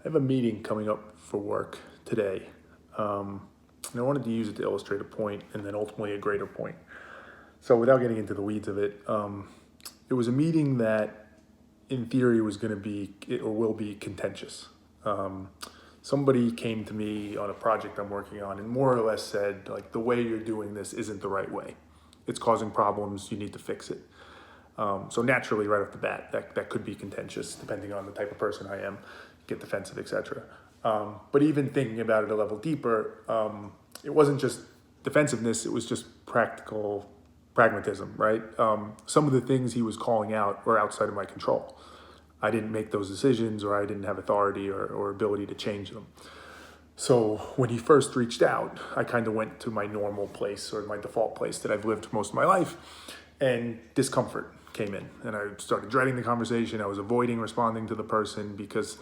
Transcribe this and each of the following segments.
have a meeting coming up for work today. And I wanted to use it to illustrate a point and then ultimately a greater point. So without getting into the weeds of it, it was a meeting that in theory was going to be or will be contentious. Somebody came to me on a project I'm working on and more or less said, like, the way you're doing this isn't the right way. It's causing problems. You need to fix it. So naturally, right off the bat, that could be contentious, depending on the type of person I am, get defensive, etc. But even thinking about it a level deeper, it wasn't just defensiveness; it was just pragmatism, right? Some of the things he was calling out were outside of my control. I didn't make those decisions, or I didn't have authority or ability to change them. So when he first reached out, I kind of went to my normal place or my default place that I've lived most of my life, and discomfort came in. And I started dreading the conversation. I was avoiding responding to the person because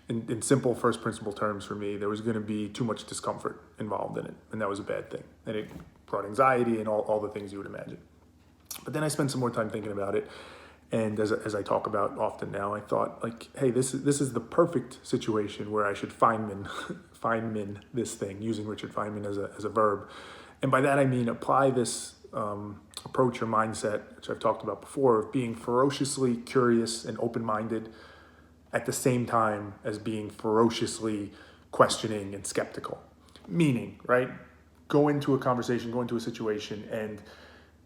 in simple first principle terms for me, there was going to be too much discomfort involved in it. And that was a bad thing. And it brought anxiety and all the things you would imagine. But then I spent some more time thinking about it. And as I talk about often now, I thought, like, hey, this is the perfect situation where I should Feynman this thing, using Richard Feynman as a verb. And by that I mean apply this approach or mindset, which I've talked about before, of being ferociously curious and open-minded at the same time as being ferociously questioning and skeptical. Meaning, right, go into a conversation, go into a situation and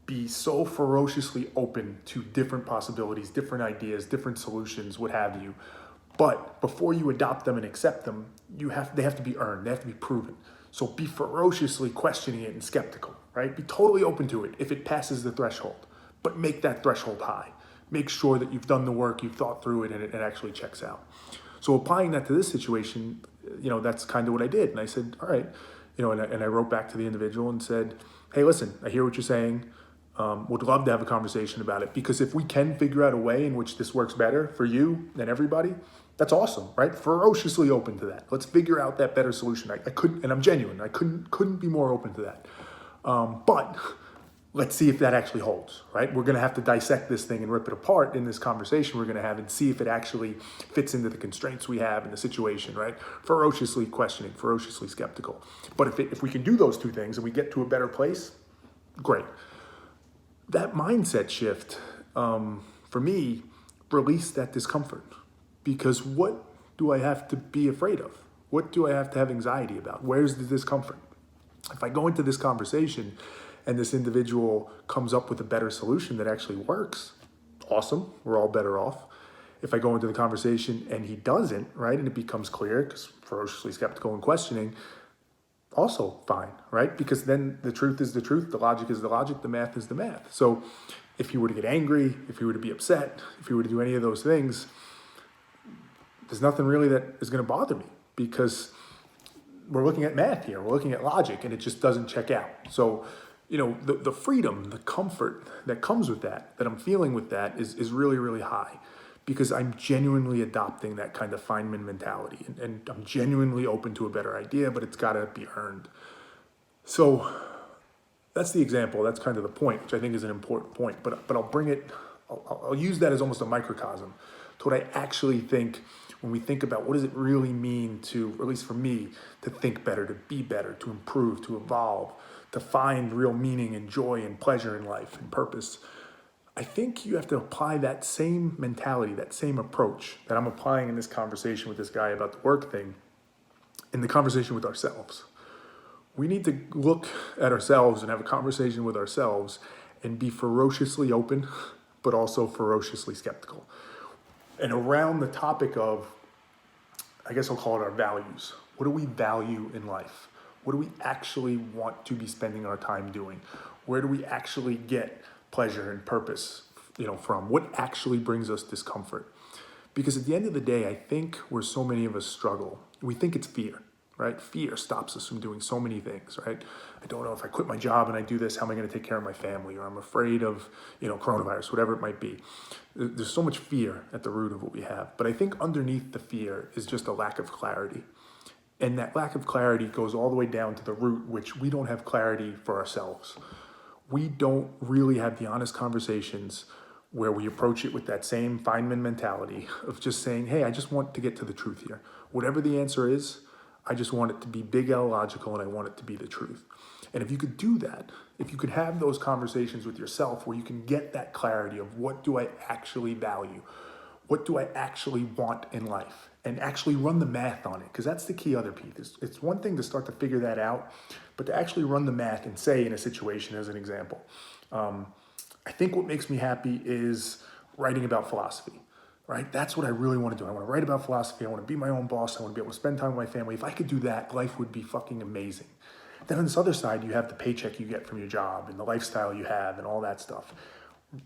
be so ferociously open to different possibilities, different ideas, different solutions, what have you. But before you adopt them and accept them, they have to be earned, they have to be proven. So be ferociously questioning it and skeptical, right? Be totally open to it if it passes the threshold, but make that threshold high. Make sure that you've done the work, you've thought through it, and it actually checks out. So applying that to this situation, that's kind of what I did. And I said, all right, and I wrote back to the individual and said, hey, listen, I hear what you're saying. Would love to have a conversation about it, because if we can figure out a way in which this works better for you and everybody, that's awesome, right? Ferociously open to that. Let's figure out that better solution. I couldn't, and I'm genuine. I couldn't be more open to that. But let's see if that actually holds, right? We're going to have to dissect this thing and rip it apart in this conversation we're going to have and see if it actually fits into the constraints we have in the situation, right? Ferociously questioning, ferociously skeptical. But if we can do those two things and we get to a better place, great. That mindset shift, for me, released that discomfort. Because what do I have to be afraid of? What do I have to have anxiety about? Where's the discomfort? If I go into this conversation and this individual comes up with a better solution that actually works, awesome, we're all better off. If I go into the conversation and he doesn't, right, and it becomes clear, because ferociously skeptical and questioning, also fine, right? Because then the truth is the truth, the logic is the logic, the math is the math. So if you were to get angry, if you were to be upset, if you were to do any of those things, there's nothing really that is going to bother me, because we're looking at math here, we're looking at logic, and it just doesn't check out. So, the freedom, the comfort that comes with that I'm feeling with that is really, really high, because I'm genuinely adopting that kind of Feynman mentality, and I'm genuinely open to a better idea, but it's got to be earned. So that's the example. That's kind of the point, which I think is an important point. But I'll use that as almost a microcosm to what I actually think when we think about what does it really mean to, or at least for me, to think better, to be better, to improve, to evolve, to find real meaning and joy and pleasure in life and purpose. I think you have to apply that same mentality, that same approach that I'm applying in this conversation with this guy about the work thing, in the conversation with ourselves. We need to look at ourselves and have a conversation with ourselves and be ferociously open, but also ferociously skeptical. And around the topic of, I guess I'll call it our values. What do we value in life? What do we actually want to be spending our time doing? Where do we actually get pleasure and purpose, from? What actually brings us discomfort? Because at the end of the day, I think where so many of us struggle, we think it's fear, right? Fear stops us from doing so many things, right? I don't know if I quit my job and I do this, how am I going to take care of my family? Or I'm afraid of, coronavirus, whatever it might be. There's so much fear at the root of what we have. But I think underneath the fear is just a lack of clarity. And that lack of clarity goes all the way down to the root, which we don't have clarity for ourselves. We don't really have the honest conversations where we approach it with that same Feynman mentality of just saying, hey, I just want to get to the truth here. Whatever the answer is, I just want it to be big L logical and I want it to be the truth. And if you could do that, if you could have those conversations with yourself where you can get that clarity of what do I actually value? What do I actually want in life? And actually run the math on it, because that's the key other piece. It's one thing to start to figure that out, but to actually run the math and say in a situation, as an example, I think what makes me happy is writing about philosophy, right? That's what I really want to do. I want to write about philosophy. I want to be my own boss. I want to be able to spend time with my family. If I could do that, life would be fucking amazing. Then on this other side, you have the paycheck you get from your job and the lifestyle you have and all that stuff.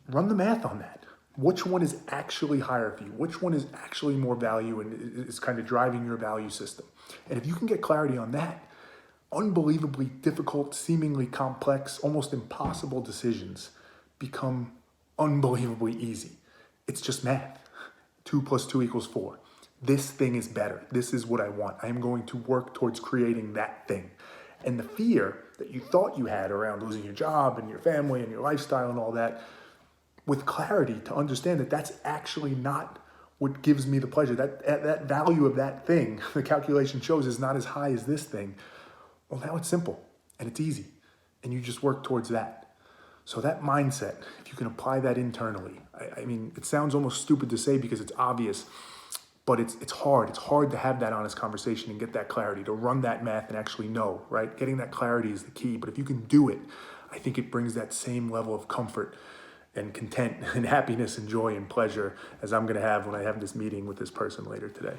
Run the math on that. Which one is actually higher for you? Which one is actually more value and is kind of driving your value system? And if you can get clarity on that, unbelievably difficult, seemingly complex, almost impossible decisions become unbelievably easy. It's just math. 2 + 2 = 4. This thing is better. This is what I want. I am going to work towards creating that thing. And the fear that you thought you had around losing your job and your family and your lifestyle and all that, with clarity to understand that that's actually not what gives me the pleasure. That value of that thing, the calculation shows, is not as high as this thing. Well, now it's simple and it's easy. And you just work towards that. So that mindset, if you can apply that internally, I mean, it sounds almost stupid to say because it's obvious, but it's hard. It's hard to have that honest conversation and get that clarity, to run that math and actually know, right? Getting that clarity is the key. But if you can do it, I think it brings that same level of comfort and content and happiness and joy and pleasure as I'm going to have when I have this meeting with this person later today.